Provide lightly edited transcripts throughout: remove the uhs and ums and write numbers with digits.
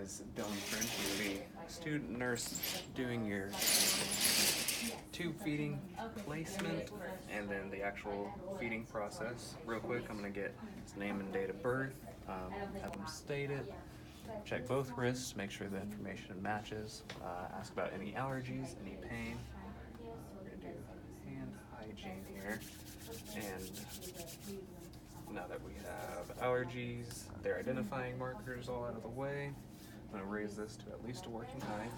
is Dylan French. I'm going to be student nurse doing your tube feeding placement and then the actual feeding process. Real quick, I'm going to get his name and date of birth, have him state it, check both wrists, make sure the information matches, ask about any allergies, any pain. We're going to do hand hygiene here. And now that we have allergies, their identifying markers all out of the way, I'm going to raise this to at least a working height.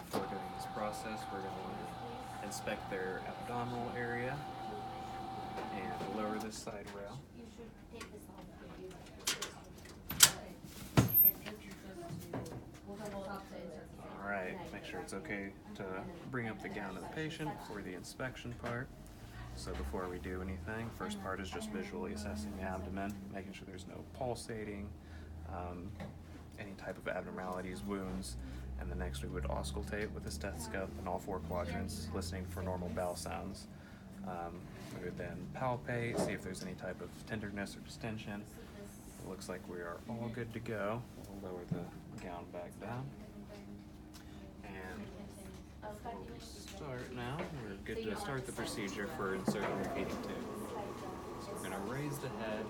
Before doing this process, we're going to inspect their abdominal area and lower this side rail. Alright, make sure it's okay to bring up the gown of the patient for the inspection part. So before we do anything, first part is just visually assessing the abdomen, making sure there's no pulsating, any type of abnormalities, wounds, and the next we would auscultate with a stethoscope in all four quadrants, listening for normal bowel sounds. We would then palpate, see if there's any type of tenderness or distension. It looks like we are all good to go. We'll lower the gown back down. And before we start now, we're good to start the procedure for inserting the feeding tube. So we're going to raise the head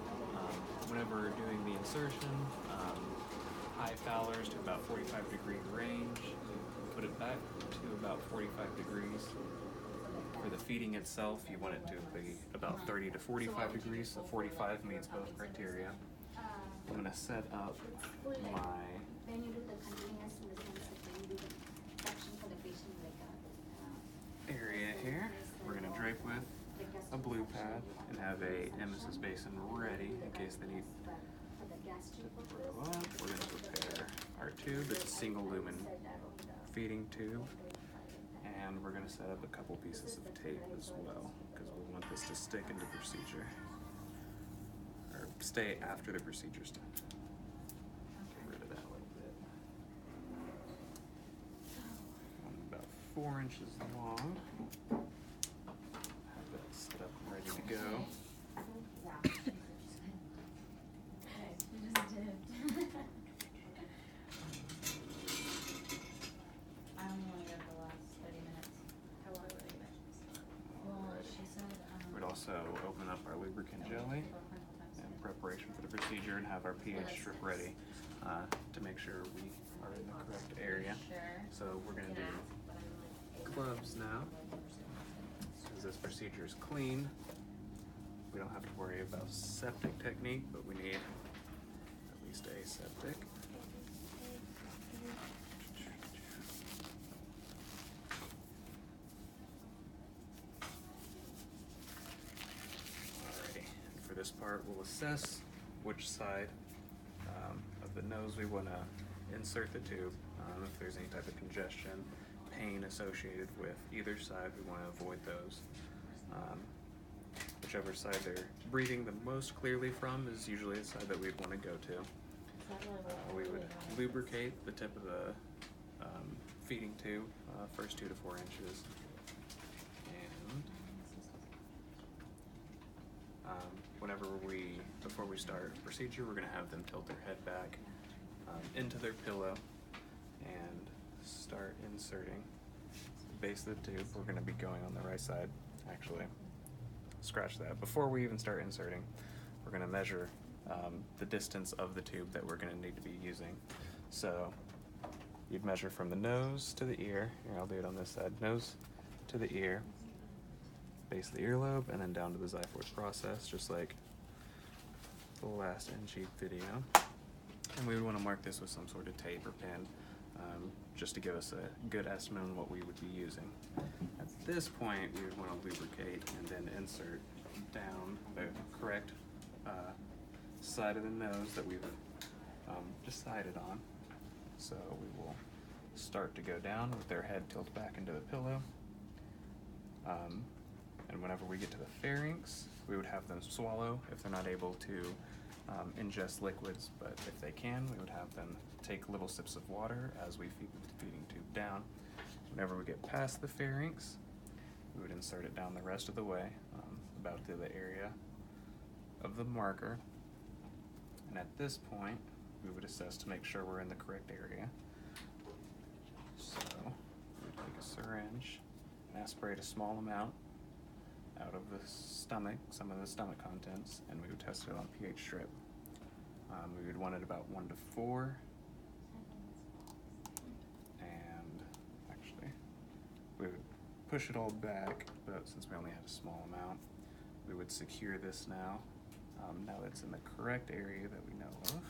whenever we're doing the insertion, high Fowlers to about 45-degree range. Put it back to about 45 degrees. For the feeding itself, you want it to be about 30 to 45 degrees, so 45 meets both criteria. I'm going to set up my area here. We're going to drape with a blue pad and have a emesis basin ready in case they need to throw up. We're going to prepare our tube. It's a single lumen feeding tube. And we're going to set up a couple pieces of tape as well because we want this to stick into the procedure or stay after the procedure's done. Get rid of that little bit. About 4 inches long. Have that set up and ready to go. Also open up our lubricant jelly in preparation for the procedure and have our pH strip ready to make sure we are in the correct area. So we're going to do gloves now. As this procedure is clean, we don't have to worry about septic technique, but we need at least aseptic. For this part, we'll assess which side of the nose we want to insert the tube. If there's any type of congestion, pain associated with either side, we want to avoid those. Whichever side they're breathing the most clearly from is usually the side that we'd want to go to. We would lubricate the tip of the feeding tube, first 2 to 4 inches. Before we start the procedure, we're going to have them tilt their head back into their pillow and start inserting the base of the tube. We're going to be going on the right side, actually. Scratch that. Before we even start inserting, we're going to measure the distance of the tube that we're going to need to be using. So you'd measure from the nose to the ear. Here, I'll do it on this side. Nose to the ear, base of the earlobe, and then down to the xiphoid process, just like the last in-cheek video. And we would want to mark this with some sort of tape or pen just to give us a good estimate on what we would be using. At this point, we would want to lubricate and then insert down the correct side of the nose that we've decided on. So we will start to go down with their head tilted back into the pillow. And whenever we get to the pharynx, we would have them swallow if they're not able to ingest liquids, but if they can, we would have them take little sips of water as we feed the feeding tube down. Whenever we get past the pharynx, we would insert it down the rest of the way, about to the area of the marker, and at this point we would assess to make sure we're in the correct area. So we would take a syringe and aspirate a small amount out of the stomach, some of the stomach contents, and we would test it on pH strip. We would want it about 1 to 4, and actually we would push it all back, but since we only had a small amount, we would secure this now. Now that it's in the correct area that we know of.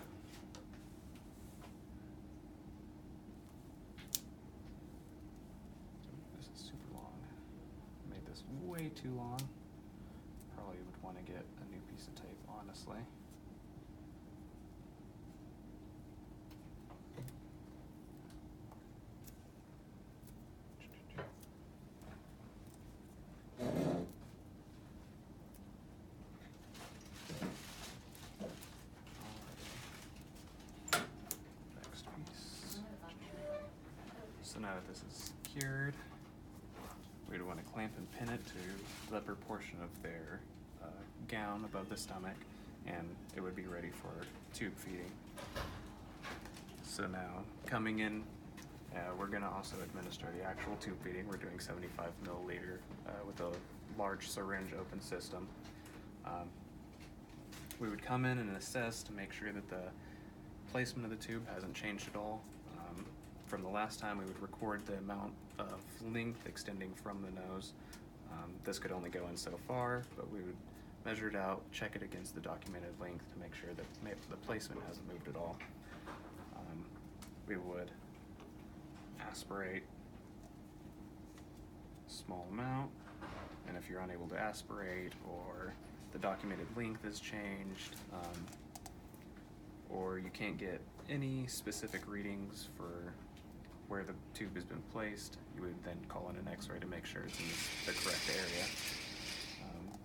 This is super long. Made this way too long. Probably would want to get a new piece of tape, honestly. So now that this is secured, we'd want to clamp and pin it to the upper portion of their gown above the stomach, and it would be ready for tube feeding. So now, coming in, we're going to also administer the actual tube feeding. We're doing 75 milliliter with a large syringe open system. We would come in and assess to make sure that the placement of the tube hasn't changed at all. From the last time, we would record the amount of length extending from the nose. This could only go in so far, but we would measure it out, check it against the documented length to make sure that the placement hasn't moved at all. We would aspirate a small amount, and if you're unable to aspirate or the documented length has changed, or you can't get any specific readings for where the tube has been placed, you would then call in an x-ray to make sure it's in the correct area.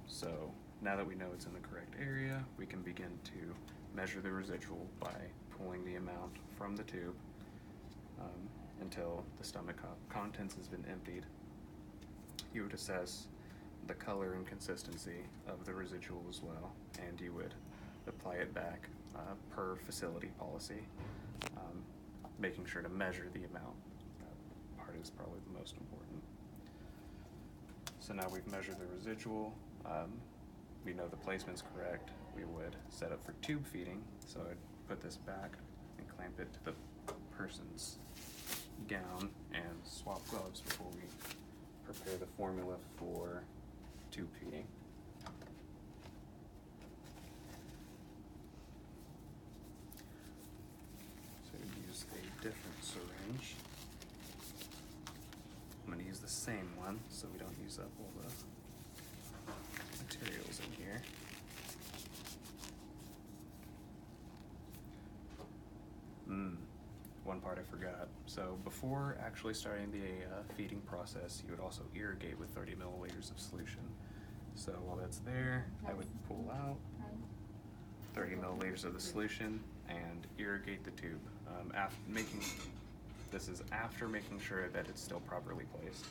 So now that we know it's in the correct area, we can begin to measure the residual by pulling the amount from the tube until the stomach contents has been emptied. You would assess the color and consistency of the residual as well, and you would apply it back per facility policy, making sure to measure the amount. That part is probably the most important. So now we've measured the residual, we know the placement's correct, we would set up for tube feeding. So I'd put this back and clamp it to the person's gown and swap gloves before we prepare the formula for tube feeding. A different syringe. I'm going to use the same one so we don't use up all the materials in here. One part I forgot. So before actually starting the feeding process, you would also irrigate with 30 milliliters of solution. So while that's there, I would pull out 30 milliliters of the solution and irrigate the tube. This is after making sure that it's still properly placed.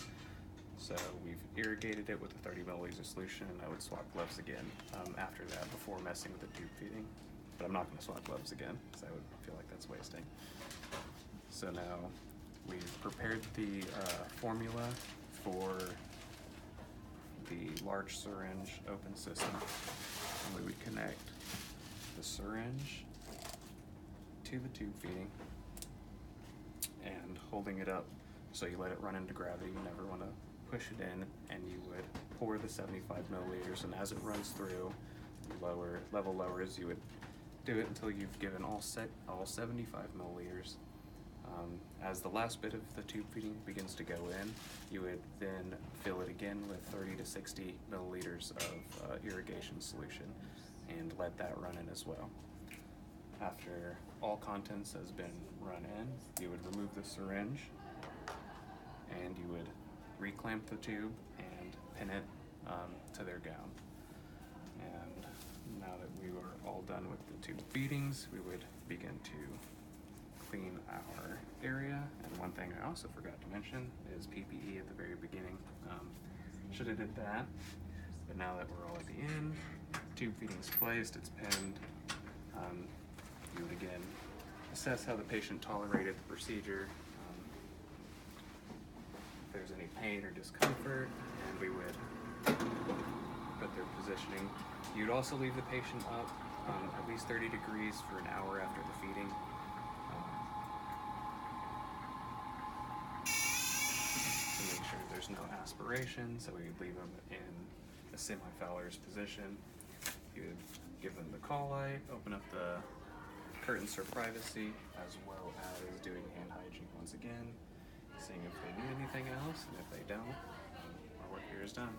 So we've irrigated it with the 30 milliliters of solution, and I would swap gloves again after that before messing with the tube feeding. But I'm not going to swap gloves again because I would feel like that's wasting. So now we've prepared the formula for the large syringe open system, and we would connect the syringe to the tube feeding and holding it up so you let it run into gravity. You never want to push it in, and you would pour the 75 milliliters, and as it runs through, level lowers, you would do it until you've given all 75 milliliters. As the last bit of the tube feeding begins to go in, you would then fill it again with 30 to 60 milliliters of irrigation solution and let that run in as well. After all contents has been run in, you would remove the syringe and you would reclamp the tube and pin it to their gown. And now that we were all done with the tube feedings, we would begin to clean our area. And one thing I also forgot to mention is PPE at the very beginning. Should have did that, but now that we're all at the end, tube feeding's placed, it's pinned. You would again assess how the patient tolerated the procedure, if there's any pain or discomfort, and we would put their positioning. You'd also leave the patient up at least 30 degrees for an hour after the feeding. To make sure there's no aspiration, so we would leave them in a semi-Fowler's position. You would give them the call light, open up the curtains for privacy, as well as doing hand hygiene once again, seeing if they need anything else, and if they don't, our work here is done.